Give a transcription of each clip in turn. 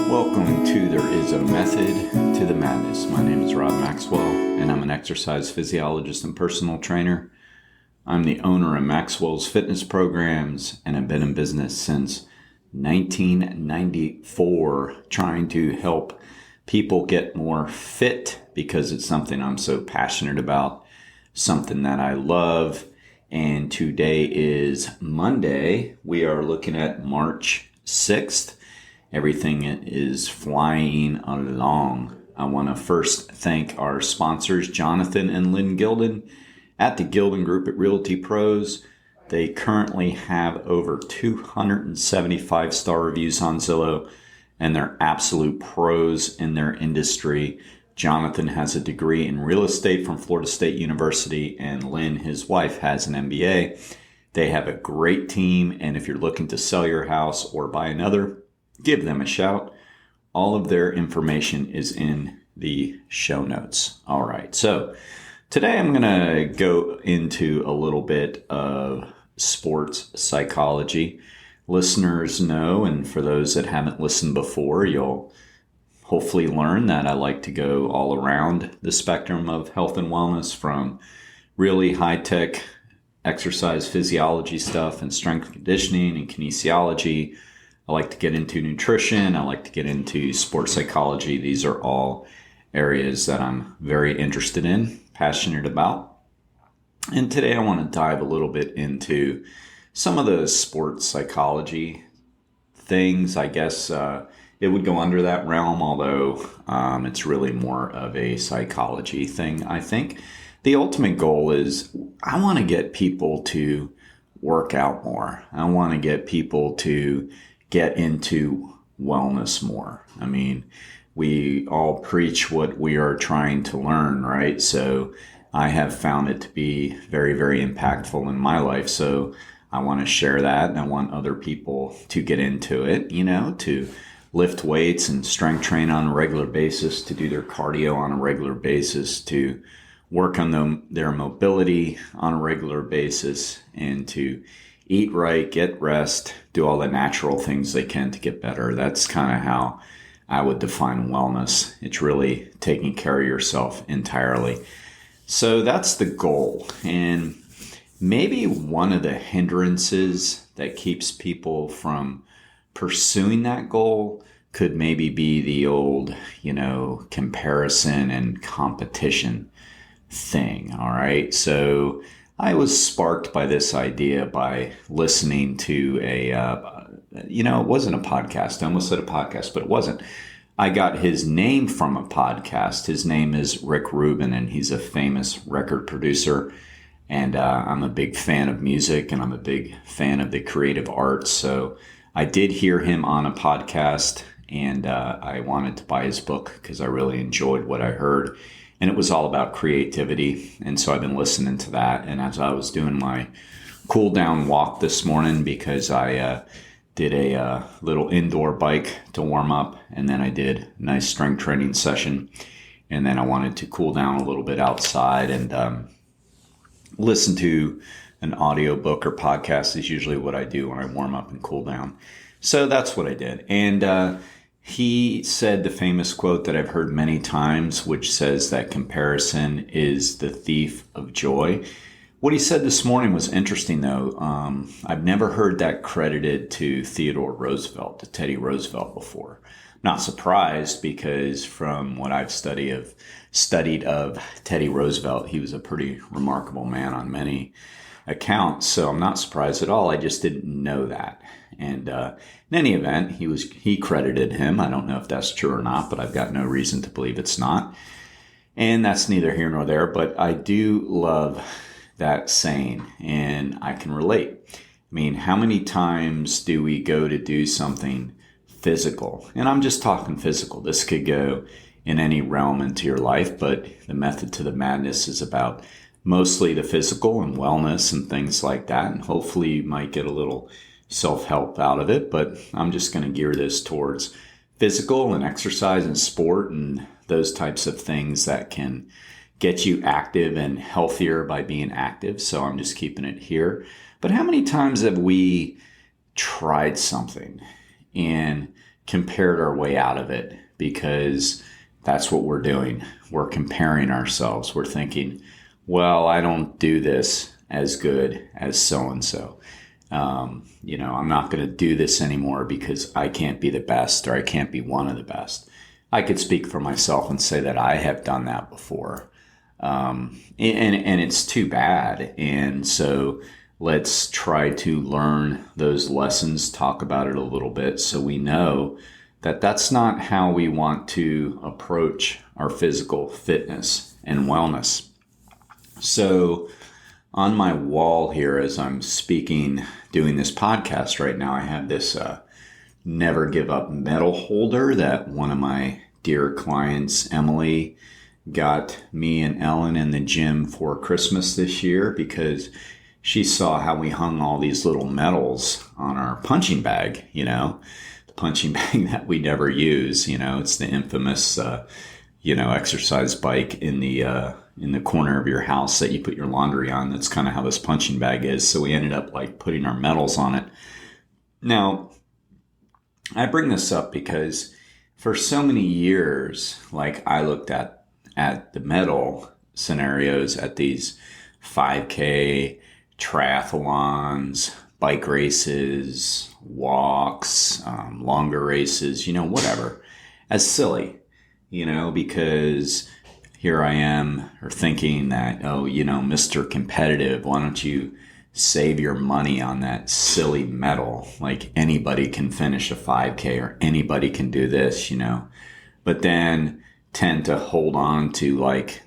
Welcome to There Is a Method to the Madness. My name is Rob Maxwell, and I'm an exercise physiologist and personal trainer. I'm the owner of Maxwell's Fitness Programs, and I've been in business since 1994, trying to help people get more fit because it's something I'm so passionate about, something that I love. And today is Monday. We are looking at March 6th. Everything is flying along. I want to first thank our sponsors, Jonathan and Lyn Gildon at the Gildon Group at Realty Pros. They currently have over 275-star reviews on Zillow, and they're absolute pros in their industry. Jonathan has a degree in real estate from Florida State University, and Lyn, his wife, has an MBA. They have a great team, and if you're looking to sell your house or buy another, give them a shout. All of their information is in the show notes. All right, so today I'm going to go into a little bit of sports psychology. Listeners know, and for those that haven't listened before, you'll hopefully learn that I like to go all around the spectrum of health and wellness, from really high-tech exercise physiology stuff and strength conditioning and kinesiology. I like to get into nutrition. I like to get into sports psychology. These are all areas that I'm very interested in, passionate about. And today I want to dive a little bit into some of the sports psychology things. I guess it would go under that realm, although it's really more of a psychology thing, I think. The ultimate goal is I want to get people to work out more. I want to get people to get into wellness more. I mean, we all preach what we are trying to learn, right? So I have found it to be very, very impactful in my life. So I want to share that, and I want other people to get into it, to lift weights and strength train on a regular basis, to do their cardio on a regular basis, to work on their mobility on a regular basis, and to eat right, get rest, do all the natural things they can to get better. That's kind of how I would define wellness. It's really taking care of yourself entirely. So that's the goal. And maybe one of the hindrances that keeps people from pursuing that goal could maybe be the old, comparison and competition thing. All right. So I was sparked by this idea by listening to it wasn't a podcast. I almost said a podcast, but it wasn't. I got his name from a podcast. His name is Rick Rubin, and he's a famous record producer. And I'm a big fan of music, and I'm a big fan of the creative arts. So I did hear him on a podcast, and I wanted to buy his book because I really enjoyed what I heard. And it was all about creativity. And so I've been listening to that. And as I was doing my cool down walk this morning, because I did a little indoor bike to warm up, and then I did a nice strength training session. And then I wanted to cool down a little bit outside and listen to an audiobook or podcast is usually what I do when I warm up and cool down. So that's what I did. And he said the famous quote that I've heard many times, which says that comparison is the thief of joy. What he said this morning was interesting, though. I've never heard that credited to Theodore Roosevelt, to Teddy Roosevelt before. Not surprised, because from what I've studied of Teddy Roosevelt, he was a pretty remarkable man on many accounts. So I'm not surprised at all. I just didn't know that. And in any event, he credited him. I don't know if that's true or not, but I've got no reason to believe it's not. And that's neither here nor there. But I do love that saying, and I can relate. I mean, how many times do we go to do something physical? And I'm just talking physical. This could go in any realm into your life, but the method to the madness is about mostly the physical and wellness and things like that. And hopefully you might get a little self-help out of it, but I'm just going to gear this towards physical and exercise and sport and those types of things that can get you active and healthier by being active. So I'm just keeping it here. But how many times have we tried something and compared our way out of it, because that's what we're doing. We're comparing ourselves. We're thinking, well, I don't do this as good as so-and-so. I'm not going to do this anymore because I can't be the best, or I can't be one of the best. I could speak for myself and say that I have done that before. And it's too bad. And so let's try to learn those lessons, talk about it a little bit, so we know that that's not how we want to approach our physical fitness and wellness. So on my wall here, as I'm speaking, doing this podcast right now, I have this never give up medal holder that one of my dear clients, Emily, got me and Ellen in the gym for Christmas this year, because she saw how we hung all these little medals on our punching bag, the punching bag that we never use. It's the infamous, exercise bike in the corner of your house that you put your laundry on. That's kind of how this punching bag is. So we ended up putting our medals on it. Now, I bring this up because for so many years, I looked at the medal scenarios at these 5K, triathlons, bike races, walks, longer races, whatever, as silly, because here I am, or thinking that, Mr. Competitive, why don't you save your money on that silly medal? Like, anybody can finish a 5K, or anybody can do this, but then tend to hold on to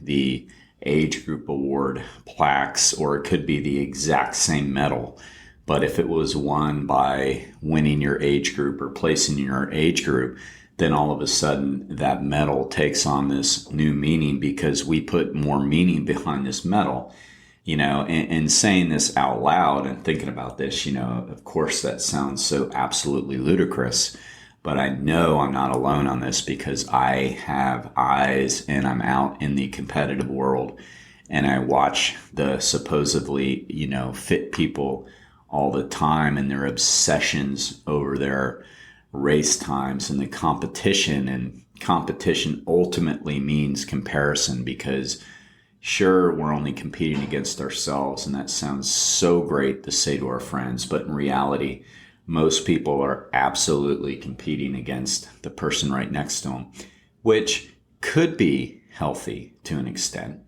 the age group award plaques, or it could be the exact same medal. But if it was won by winning your age group or placing in your age group, then all of a sudden that medal takes on this new meaning because we put more meaning behind this medal. And saying this out loud and thinking about this, of course that sounds so absolutely ludicrous, but I know I'm not alone on this, because I have eyes and I'm out in the competitive world, and I watch the supposedly, fit people all the time and their obsessions over their race times and the competition. And competition ultimately means comparison, because sure, we're only competing against ourselves, and that sounds so great to say to our friends, but in reality, most people are absolutely competing against the person right next to them, which could be healthy to an extent,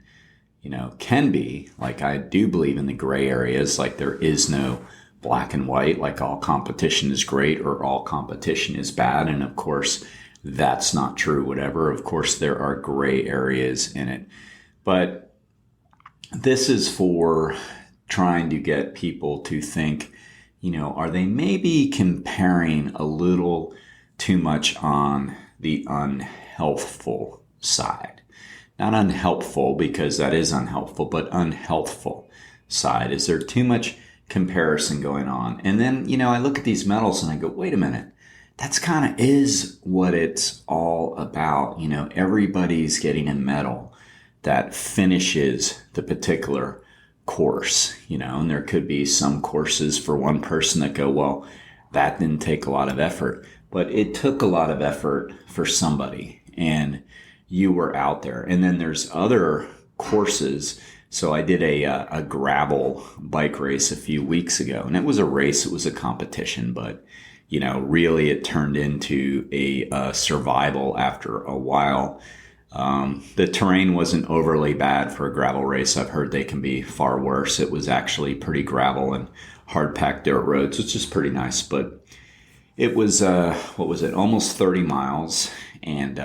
can be. I do believe in the gray areas, there is no black and white, all competition is great or all competition is bad. And of course, that's not true, whatever. Of course, there are gray areas in it. But this is for trying to get people to think, are they maybe comparing a little too much on the unhealthful side? Not unhelpful, because that is unhelpful, but unhealthful side. Is there too much comparison going on? And then, I look at these medals and I go, wait a minute, that's kind of is what it's all about. Everybody's getting a medal that finishes the particular course, and there could be some courses for one person that go, well, that didn't take a lot of effort, but it took a lot of effort for somebody, and you were out there. And then there's other courses. So I did a gravel bike race a few weeks ago, and it was a race, it was a competition, but really it turned into a survival after a while. The terrain wasn't overly bad for a gravel race. I've heard they can be far worse. It was actually pretty gravel and hard packed dirt roads, which is pretty nice. But it was, almost 30 miles, and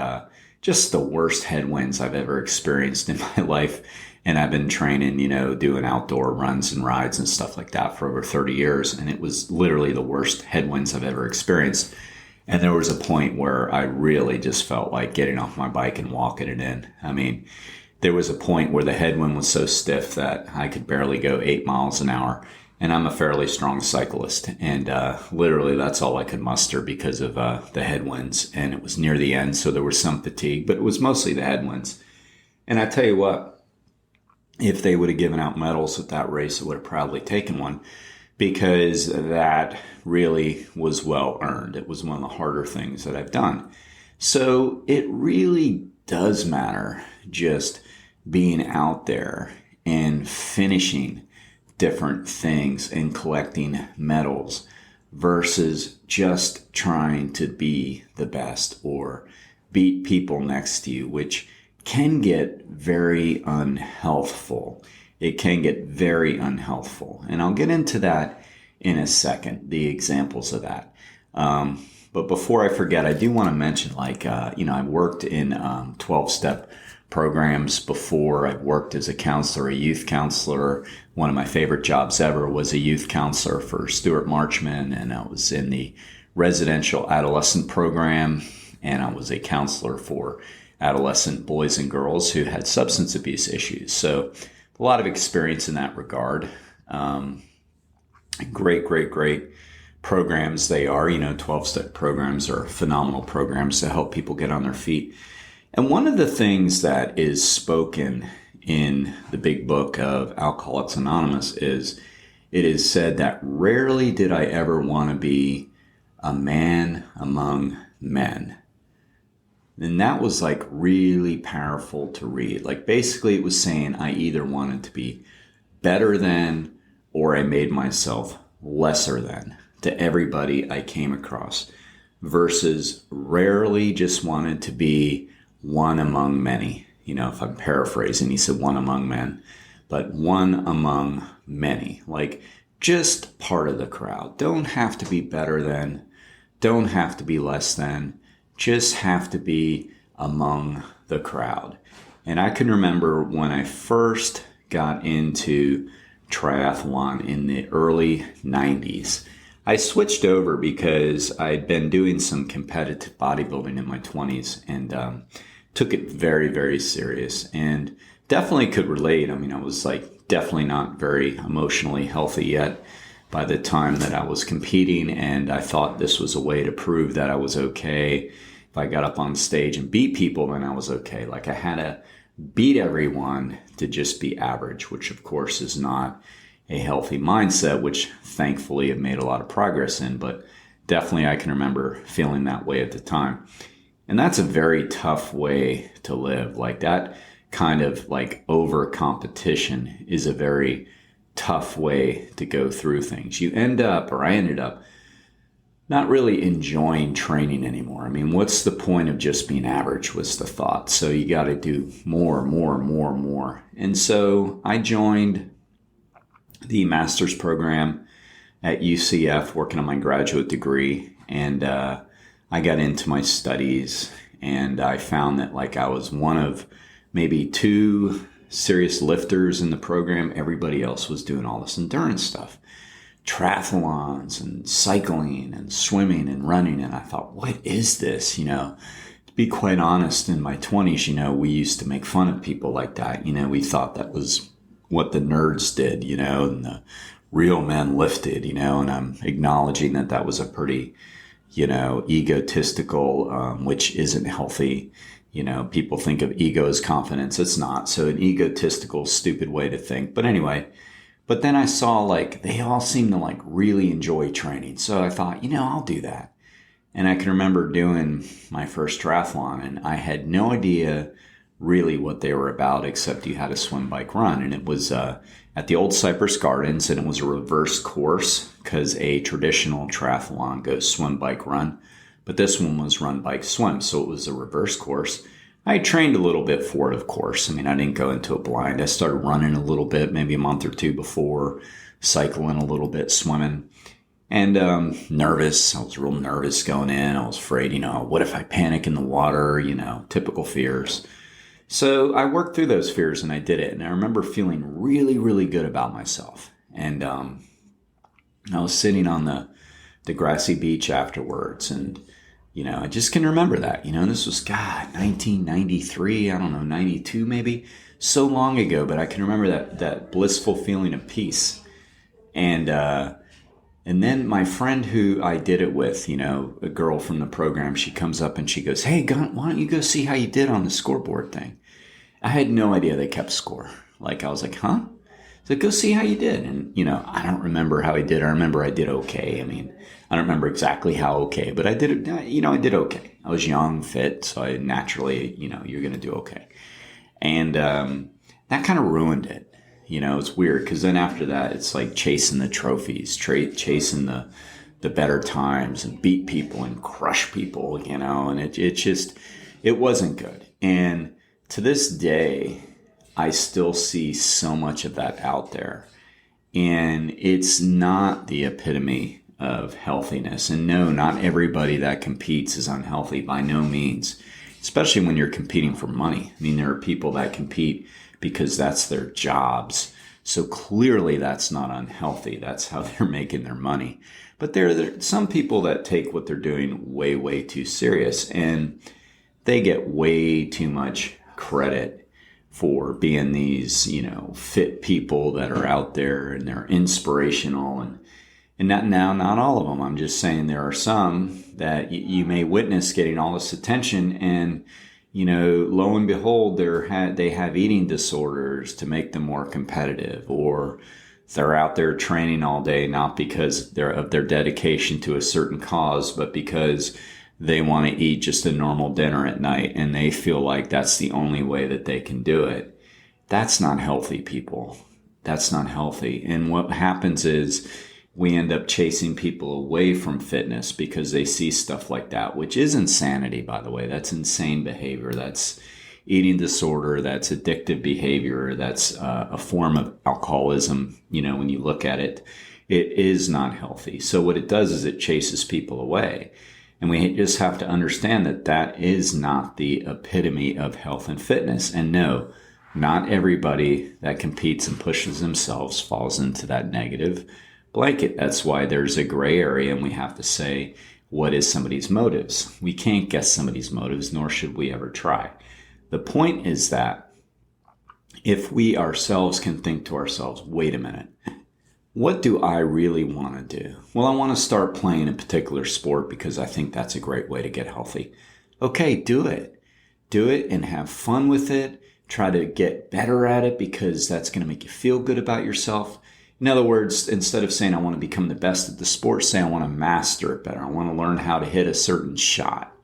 just the worst headwinds I've ever experienced in my life. And I've been training, doing outdoor runs and rides and stuff like that for over 30 years. And it was literally the worst headwinds I've ever experienced. And there was a point where I really just felt like getting off my bike and walking it in. I mean, there was a point where the headwind was so stiff that I could barely go 8 miles an hour. And I'm a fairly strong cyclist. And literally that's all I could muster because of the headwinds. And it was near the end, so there was some fatigue, but it was mostly the headwinds. And I tell you what, if they would have given out medals at that race, I would have probably taken one. because that really was well earned. It was one of the harder things that I've done. So it really does matter just being out there and finishing different things and collecting medals versus just trying to be the best or beat people next to you, which can get very unhealthful. It can get very unhealthful. And I'll get into that in a second, the examples of that. But before I forget, I do want to mention, I worked in 12-step programs before. I've worked as a counselor, a youth counselor. One of my favorite jobs ever was a youth counselor for Stuart Marchman, and I was in the residential adolescent program, and I was a counselor for adolescent boys and girls who had substance abuse issues. So a lot of experience in that regard. Great programs they are. 12-step programs are phenomenal programs to help people get on their feet. And one of the things that is spoken in the big book of Alcoholics Anonymous is it is said that rarely did I ever want to be a man among men. And that was really powerful to read. Basically it was saying I either wanted to be better than or I made myself lesser than to everybody I came across, versus rarely just wanted to be one among many. If I'm paraphrasing, he said one among men, but one among many, just part of the crowd. Don't have to be better than, don't have to be less than, just have to be among the crowd. And I can remember when I first got into triathlon in the early 90s, I switched over because I'd been doing some competitive bodybuilding in my 20s and took it very, very serious and definitely could relate. I was definitely not very emotionally healthy yet by the time that I was competing, and I thought this was a way to prove that I was okay. If I got up on stage and beat people, then I was okay. I had to beat everyone to just be average, which of course is not a healthy mindset, which thankfully I've made a lot of progress in, but definitely I can remember feeling that way at the time. And that's a very tough way to live. That kind of over competition is a very tough way to go through things. I ended up not really enjoying training anymore. What's the point of just being average was the thought. So you got to do more. And so I joined the master's program at UCF, working on my graduate degree. And I got into my studies, and I found that I was one of maybe two serious lifters in the program. Everybody else was doing all this endurance stuff, triathlons and cycling and swimming and running. And I thought, what is this? To be quite honest, in my 20s, we used to make fun of people like that. We thought that was what the nerds did, and the real men lifted, and I'm acknowledging that that was a pretty, egotistical, which isn't healthy. People think of ego as confidence. It's not. So an egotistical, stupid way to think. But anyway, but then I saw they all seem to really enjoy training. So I thought, I'll do that. And I can remember doing my first triathlon, and I had no idea really what they were about, except you had to swim, bike, run. And it was at the old Cypress Gardens, and it was a reverse course because a traditional triathlon goes swim, bike, run. But this one was run, bike, swim. So it was a reverse course. I trained a little bit for it, of course. I didn't go into it blind. I started running a little bit, maybe a month or two before, cycling a little bit, swimming. And nervous. I was real nervous going in. I was afraid, what if I panic in the water? Typical fears. So I worked through those fears and I did it. And I remember feeling really, really good about myself. And I was sitting on the grassy beach afterwards, and I just can remember that. This was 1993, I don't know, 92 maybe, so long ago. But I can remember that blissful feeling of peace. And then my friend who I did it with, a girl from the program, she comes up and she goes, "Hey, why don't you go see how you did on the scoreboard thing?" I had no idea they kept score. I was like, huh? So go see how you did. And, I don't remember how I did. I remember I did okay. I mean, I don't remember exactly how okay, but I did, I did okay. I was young, fit, so I naturally, you're going to do okay. And that kind of ruined it. It's weird because then after that, it's like chasing the trophies, chasing the better times and beat people and crush people, and it wasn't good. And to this day, I still see so much of that out there. And it's not the epitome of healthiness. And no, not everybody that competes is unhealthy by no means, especially when you're competing for money. I mean, there are people that compete because that's their jobs. So clearly that's not unhealthy. That's how they're making their money. But there are some people that take what they're doing way, way too serious, and they get way too much credit for being these, fit people that are out there and they're inspirational and not all of them. I'm just saying there are some that you may witness getting all this attention and, lo and behold, they have eating disorders to make them more competitive, or they're out there training all day, not because of their dedication to a certain cause, but because they want to eat just a normal dinner at night and they feel like that's the only way that they can do it. That's not healthy, people. That's not healthy. And what happens is we end up chasing people away from fitness because they see stuff like that, which is insanity, by the way. That's insane behavior. That's eating disorder. That's addictive behavior. That's a form of alcoholism. When you look at it, it is not healthy. So what it does is it chases people away. And we just have to understand that that is not the epitome of health and fitness. And no, not everybody that competes and pushes themselves falls into that negative blanket. That's why there's a gray area and we have to say, what is somebody's motives? We can't guess somebody's motives, nor should we ever try. The point is that if we ourselves can think to ourselves, wait a minute, what do I really want to do? Well, I want to start playing a particular sport because I think that's a great way to get healthy. Okay, do it. Do it and have fun with it. Try to get better at it because that's going to make you feel good about yourself. In other words, instead of saying I want to become the best at the sport, say I want to master it better. I want to learn how to hit a certain shot.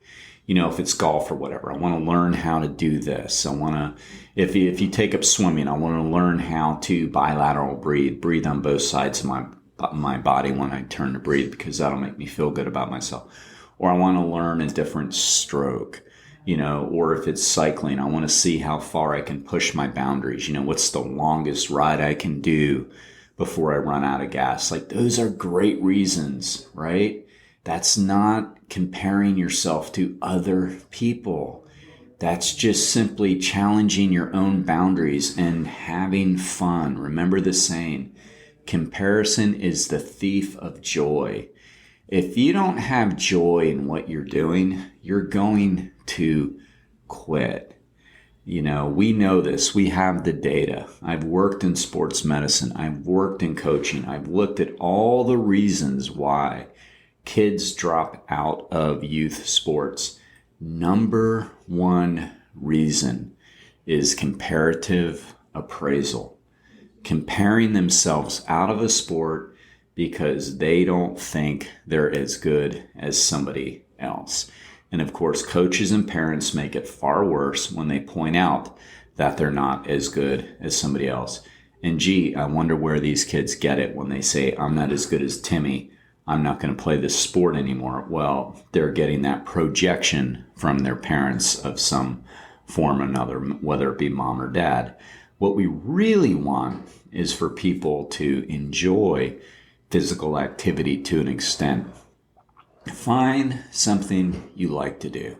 If it's golf or whatever, I want to learn how to do this. I want to, if you take up swimming, I want to learn how to bilateral breathe on both sides of my body when I turn to breathe because that'll make me feel good about myself. Or I want to learn a different stroke, or if it's cycling, I want to see how far I can push my boundaries. What's the longest ride I can do before I run out of gas? Like those are great reasons, right? That's not comparing yourself to other people. That's just simply challenging your own boundaries and having fun. Remember the saying, comparison is the thief of joy. If you don't have joy in what you're doing, you're going to quit. We know this. We have the data. I've worked in sports medicine. I've worked in coaching. I've looked at all the reasons why kids drop out of youth sports. Number one reason is comparative appraisal. Comparing themselves out of a sport because they don't think they're as good as somebody else. And of course, coaches and parents make it far worse when they point out that they're not as good as somebody else. And gee, I wonder where these kids get it when they say, I'm not as good as Timmy. I'm not going to play this sport anymore. Well, they're getting that projection from their parents of some form or another, whether it be mom or dad. What we really want is for people to enjoy physical activity to an extent. Find something you like to do.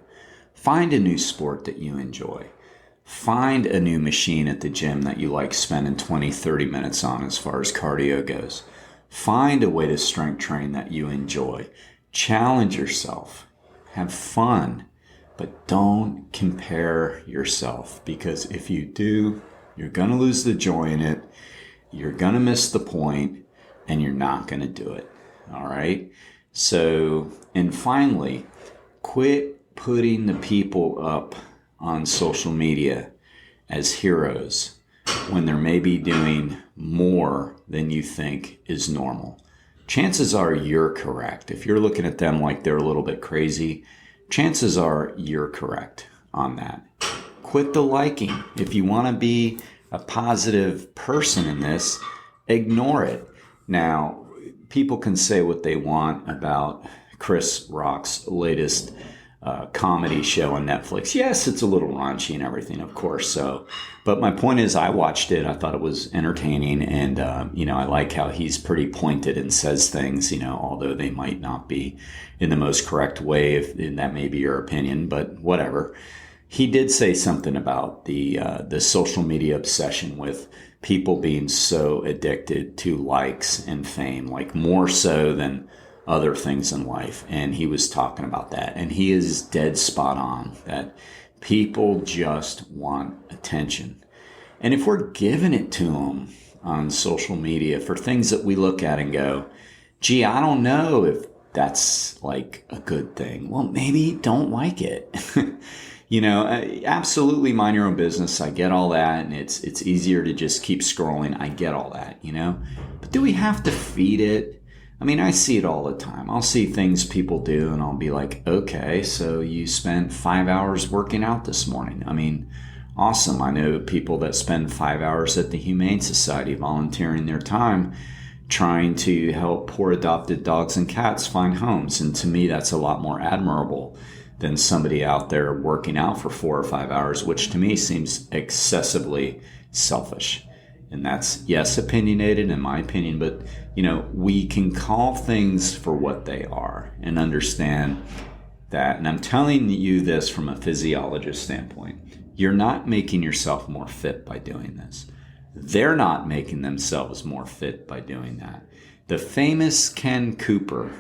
Find a new sport that you enjoy. Find a new machine at the gym that you like spending 20, 30 minutes on as far as cardio goes. Find a way to strength train that you enjoy. Challenge yourself. Have fun. But don't compare yourself, because if you do, you're going to lose the joy in it. You're going to miss the point, and you're not going to do it. All right? So, and finally, quit putting the people up on social media as heroes. when they're maybe doing more than you think is normal. Chances are you're correct. If you're looking at them like they're a little bit crazy, chances are you're correct on that. Quit the liking. If you want to be a positive person in this, ignore it. Now, people can say what they want about Chris Rock's latest comedy show on Netflix. Yes, it's a little raunchy and everything, of course. So, but my point is, I watched it. I thought it was entertaining, and I like how he's pretty pointed and says things. Although they might not be in the most correct way, and that may be your opinion, but whatever. He did say something about the social media obsession with people being so addicted to likes and fame, like more so than other things in life. And he was talking about that. And he is dead spot on that people just want attention. And if we're giving it to them on social media for things that we look at and go, gee, I don't know if that's like a good thing. Well, maybe don't like it. Absolutely mind your own business. I get all that. And it's easier to just keep scrolling. I get all that, But do we have to feed it? I mean, I see it all the time. I'll see things people do and I'll be like, okay, so you spent 5 hours working out this morning. I mean, awesome. I know people that spend 5 hours at the Humane Society volunteering their time trying to help poor adopted dogs and cats find homes. And to me, that's a lot more admirable than somebody out there working out for 4 or 5 hours, which to me seems excessively selfish. And that's, yes, opinionated in my opinion, but, we can call things for what they are and understand that. And I'm telling you this from a physiologist standpoint. You're not making yourself more fit by doing this. They're not making themselves more fit by doing that. The famous Ken Cooper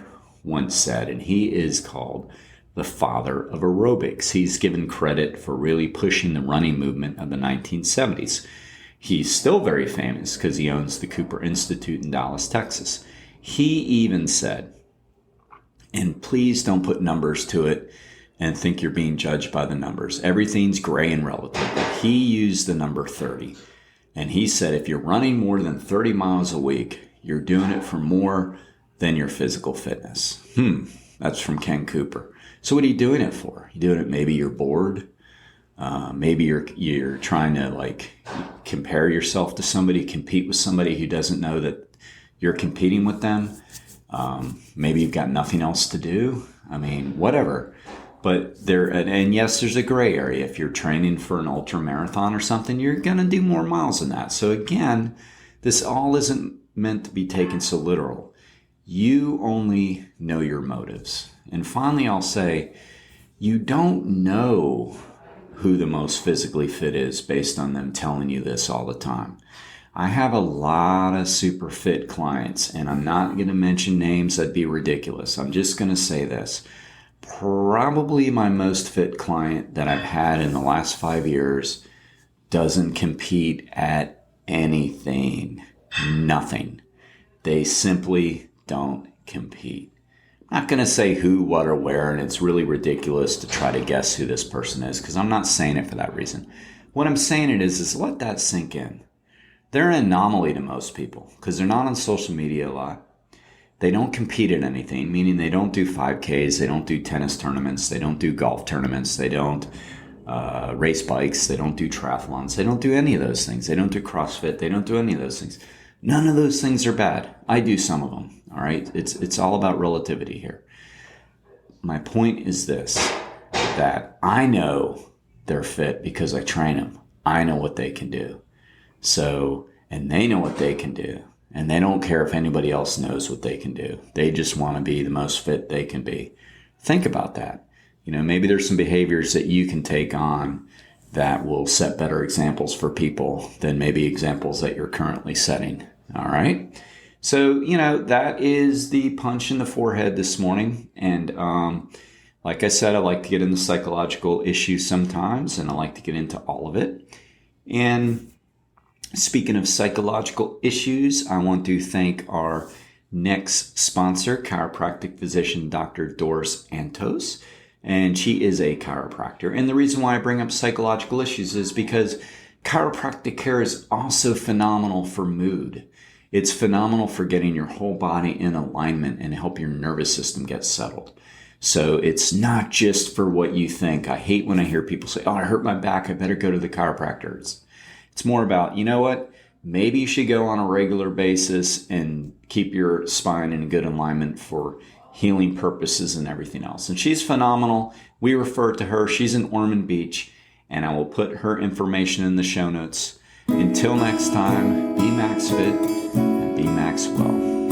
once said, and he is called the father of aerobics. He's given credit for really pushing the running movement of the 1970s. He's still very famous because he owns the Cooper Institute in Dallas, Texas. He even said, and please don't put numbers to it and think you're being judged by the numbers. Everything's gray and relative. But he used the number 30. And he said, if you're running more than 30 miles a week, you're doing it for more than your physical fitness. That's from Ken Cooper. So what are you doing it for? You doing it, maybe you're bored. Maybe you're trying to compare yourself to somebody, compete with somebody who doesn't know that you're competing with them. Maybe you've got nothing else to do. I mean, whatever. But and yes, there's a gray area. If you're training for an ultra marathon or something, you're going to do more miles than that. So again, this all isn't meant to be taken so literal. You only know your motives. And finally, I'll say, you don't know who the most physically fit is based on them telling you this all the time. I have a lot of super fit clients, and I'm not going to mention names. That'd be ridiculous. I'm just going to say this. Probably my most fit client that I've had in the last 5 years doesn't compete at anything. Nothing. They simply don't compete. I'm not going to say who, what, or where, and it's really ridiculous to try to guess who this person is because I'm not saying it for that reason. What I'm saying it is let that sink in. They're an anomaly to most people because they're not on social media a lot. They don't compete at anything, meaning they don't do 5Ks, they don't do tennis tournaments, they don't do golf tournaments, they don't race bikes, they don't do triathlons, they don't do any of those things. They don't do CrossFit, they don't do any of those things. None of those things are bad. I do some of them, all right? It's all about relativity here. My point is this, that I know they're fit because I train them. I know what they can do. So, and they know what they can do. And they don't care if anybody else knows what they can do. They just want to be the most fit they can be. Think about that. Maybe there's some behaviors that you can take on that will set better examples for people than maybe examples that you're currently setting. All right. So, that is the punch in the forehead this morning. And like I said, I like to get into psychological issues sometimes, and I like to get into all of it. And speaking of psychological issues, I want to thank our next sponsor, chiropractic physician, Dr. Doris Antos. And she is a chiropractor. And the reason why I bring up psychological issues is because Chiropractic care is also phenomenal for mood. It's phenomenal for getting your whole body in alignment and help your nervous system get settled. So it's not just for what you think. I hate when I hear people say, oh, I hurt my back, I better go to the chiropractor. It's more about, you know what? Maybe you should go on a regular basis and keep your spine in good alignment for healing purposes and everything else. And she's phenomenal. We refer to her. She's in Ormond Beach, and I will put her information in the show notes. Until next time, be Max Fit and be Max Well.